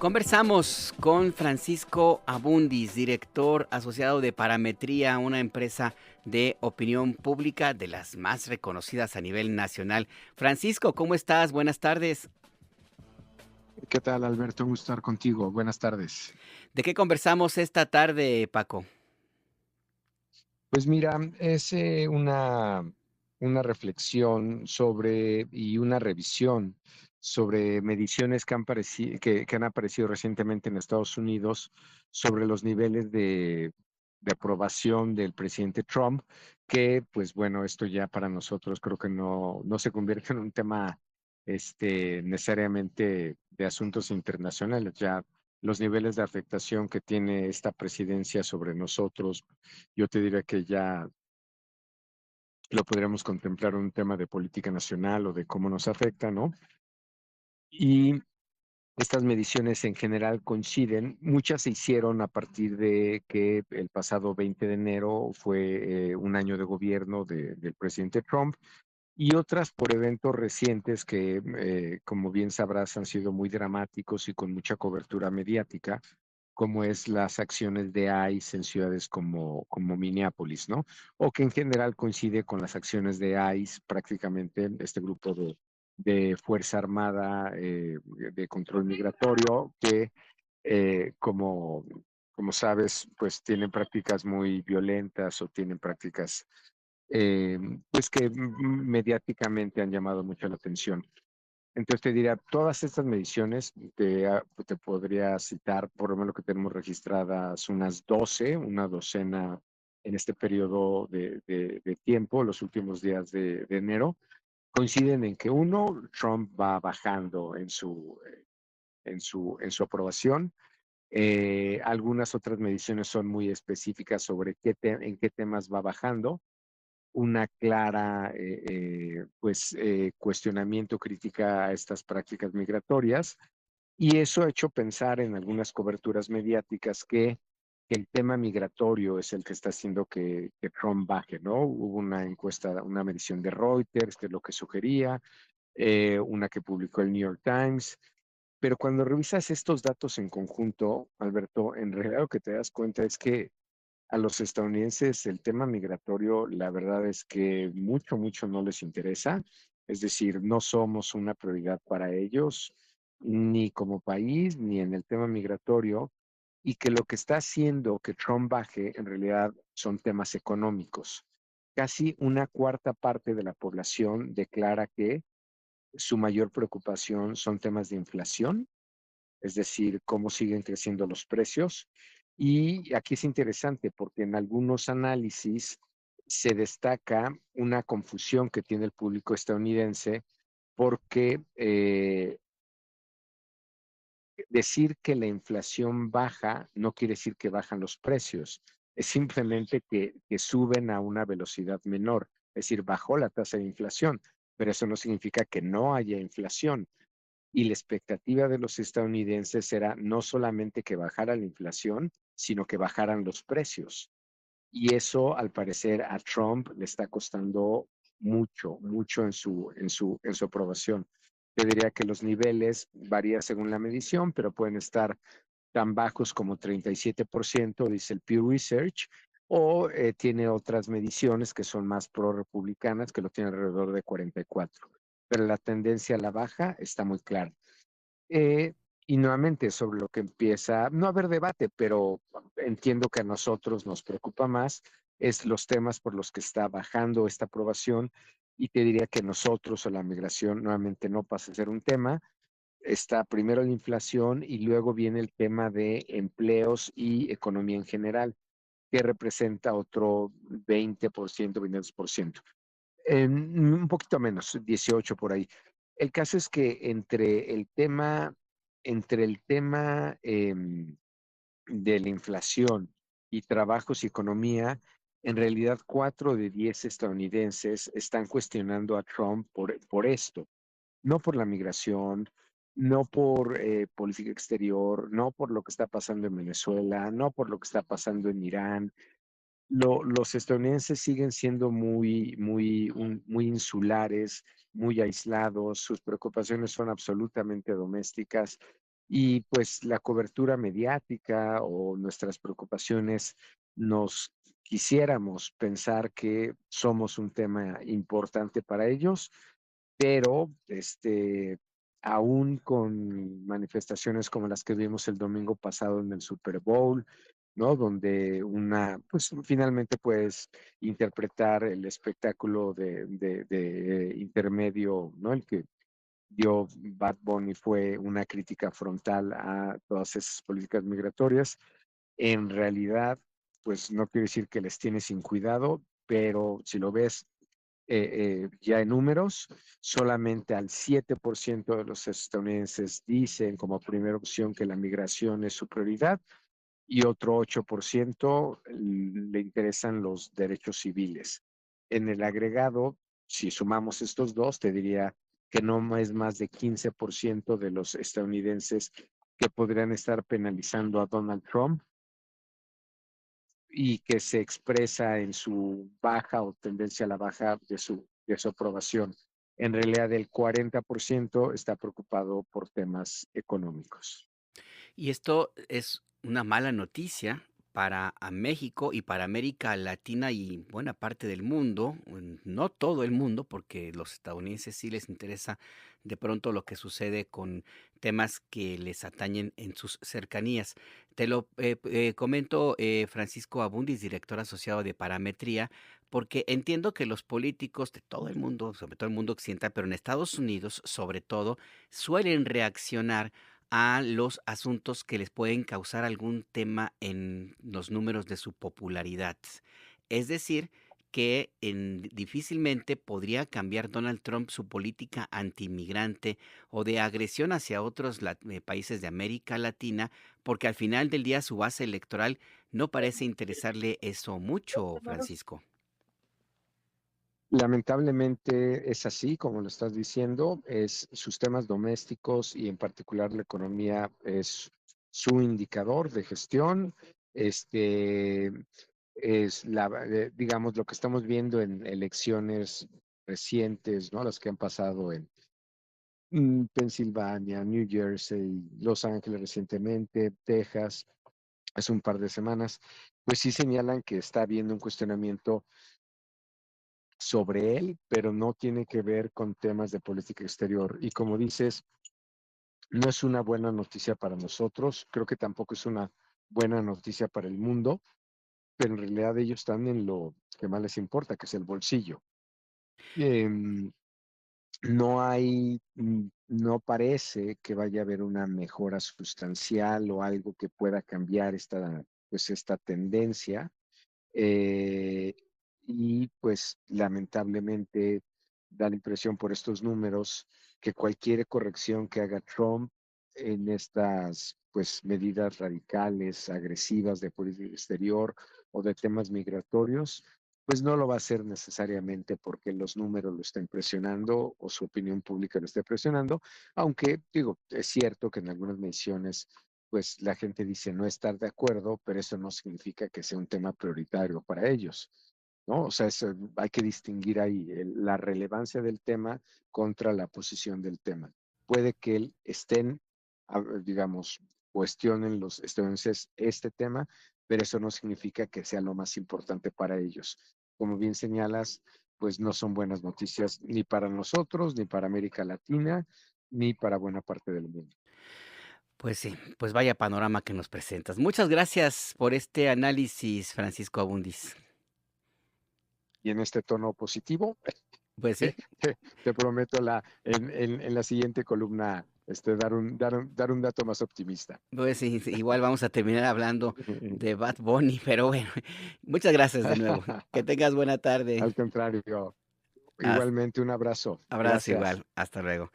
Conversamos con Francisco Abundis, director asociado de Parametría, una empresa de opinión pública de las más reconocidas a nivel nacional. Francisco, ¿cómo estás? Buenas tardes. ¿Qué tal, Alberto? Un gusto estar contigo. Buenas tardes. ¿De qué conversamos esta tarde, Paco? Pues mira, es una reflexión sobre y una revisión sobre mediciones que han aparecido recientemente en Estados Unidos sobre los niveles de aprobación del presidente Trump, que pues bueno, esto ya para nosotros creo que no se convierte en un tema necesariamente de asuntos internacionales. Ya los niveles de afectación que tiene esta presidencia sobre nosotros, yo te diría que ya lo podríamos contemplar un tema de política nacional o de cómo nos afecta, ¿no? Y estas mediciones en general coinciden. Muchas se hicieron a partir de que el pasado 20 de enero fue un año de gobierno del presidente Trump y otras por eventos recientes que, como bien sabrás, han sido muy dramáticos y con mucha cobertura mediática, como es las acciones de ICE en ciudades como Minneapolis, ¿no? O que en general coincide con las acciones de ICE, prácticamente este grupo de Fuerza Armada de control migratorio, que como sabes, pues tienen prácticas muy violentas o tienen prácticas eh, pues que mediáticamente han llamado mucho la atención. Entonces te diría, todas estas mediciones, te podría citar, por lo menos lo que tenemos registradas, unas 12, una docena en este periodo de tiempo, los últimos días de enero, coinciden en que uno, Trump va bajando en su aprobación. Algunas otras mediciones son muy específicas sobre en qué temas va bajando una clara cuestionamiento, crítica a estas prácticas migratorias, y eso ha hecho pensar en algunas coberturas mediáticas que el tema migratorio es el que está haciendo que Trump baje, ¿no? Hubo una encuesta, una medición de Reuters, que es lo que sugería, una que publicó el New York Times, pero cuando revisas estos datos en conjunto, Alberto, en realidad lo que te das cuenta es que a los estadounidenses el tema migratorio, la verdad es que mucho no les interesa. Es decir, no somos una prioridad para ellos, ni como país, ni en el tema migratorio, y que lo que está haciendo que Trump baje en realidad son temas económicos. Casi una cuarta parte de la población declara que su mayor preocupación son temas de inflación, es decir, cómo siguen creciendo los precios. Y aquí es interesante porque en algunos análisis se destaca una confusión que tiene el público estadounidense porque decir que la inflación baja no quiere decir que bajan los precios, es simplemente que suben a una velocidad menor, es decir, bajó la tasa de inflación, pero eso no significa que no haya inflación. Y la expectativa de los estadounidenses era no solamente que bajara la inflación, sino que bajaran los precios. Y eso, al parecer, a Trump le está costando mucho en su aprobación. Te diría que los niveles varían según la medición, pero pueden estar tan bajos como 37%, dice el Pew Research, o tiene otras mediciones que son más pro-republicanas, que lo tienen alrededor de 44%. Pero la tendencia a la baja está muy clara. Eh, y nuevamente sobre lo que empieza, no a haber debate, pero entiendo que a nosotros nos preocupa más, es los temas por los que está bajando esta aprobación, y te diría que nosotros o la migración nuevamente no pasa a ser un tema. Está primero la inflación y luego viene el tema de empleos y economía en general, que representa otro 20%, 22%. Un poquito menos, 18 por ahí. El caso es que entre el tema de la inflación y trabajos y economía, en realidad 4 de 10 estadounidenses están cuestionando a Trump por esto, no por la migración, no por política exterior, no por lo que está pasando en Venezuela, no por lo que está pasando en Irán. Los estadounidenses siguen siendo muy insulares, muy aislados, sus preocupaciones son absolutamente domésticas, y pues la cobertura mediática o nuestras preocupaciones nos quisiéramos pensar que somos un tema importante para ellos, pero aún con manifestaciones como las que vimos el domingo pasado en el Super Bowl, ¿no? Donde pues finalmente puedes interpretar el espectáculo de intermedio, ¿no? El que dio Bad Bunny fue una crítica frontal a todas esas políticas migratorias. En realidad, pues no quiere decir que les tiene sin cuidado, pero si lo ves ya en números, solamente al 7% de los estadounidenses dicen como primera opción que la migración es su prioridad y otro 8% le interesan los derechos civiles. En el agregado, si sumamos estos dos, te diría que no es más de 15% de los estadounidenses que podrían estar penalizando a Donald Trump y que se expresa en su baja o tendencia a la baja de su aprobación. En realidad, el 40% está preocupado por temas económicos. Y esto es una mala noticia para a México y para América Latina y buena parte del mundo, no todo el mundo, porque los estadounidenses sí les interesa de pronto lo que sucede con temas que les atañen en sus cercanías. Te lo comento, Francisco Abundis, director asociado de Parametría, porque entiendo que los políticos de todo el mundo, sobre todo el mundo occidental, pero en Estados Unidos sobre todo, suelen reaccionar a los asuntos que les pueden causar algún tema en los números de su popularidad. Es decir, que difícilmente podría cambiar Donald Trump su política antimigrante o de agresión hacia otros países de América Latina, porque al final del día su base electoral no parece interesarle eso mucho, Francisco. Lamentablemente es así, como lo estás diciendo, es sus temas domésticos y en particular la economía es su indicador de gestión. Este digamos, lo que estamos viendo en elecciones recientes, ¿no? Las que han pasado en Pensilvania, New Jersey, Los Ángeles recientemente, Texas, hace un par de semanas, pues sí señalan que está habiendo un cuestionamiento sobre él, pero no tiene que ver con temas de política exterior. Y como dices, no es una buena noticia para nosotros, creo que tampoco es una buena noticia para el mundo, pero en realidad ellos están en lo que más les importa, que es el bolsillo. Em, no parece que vaya a haber una mejora sustancial o algo que pueda cambiar esta tendencia. Eh, y pues lamentablemente da la impresión por estos números que cualquier corrección que haga Trump en estas pues medidas radicales, agresivas de política exterior o de temas migratorios, pues no lo va a hacer necesariamente porque los números lo estén presionando o su opinión pública lo esté presionando, aunque digo, es cierto que en algunas mediciones pues la gente dice no estar de acuerdo, pero eso no significa que sea un tema prioritario para ellos, ¿no? O sea, hay que distinguir ahí la relevancia del tema contra la posición del tema. Puede que estén, digamos, cuestionen los estadounidenses este tema, pero eso no significa que sea lo más importante para ellos. Como bien señalas, pues no son buenas noticias ni para nosotros, ni para América Latina, ni para buena parte del mundo. Pues sí, pues vaya panorama que nos presentas. Muchas gracias por este análisis, Francisco Abundis. Y en este tono positivo, Pues sí, te prometo en la siguiente columna dar un dato más optimista. pues sí, sí, igual vamos a terminar hablando de Bad Bunny, pero bueno, muchas gracias de nuevo. Que tengas buena tarde. Al contrario, Haz- igualmente un abrazo. Abrazo Gracias. igual. Hasta luego.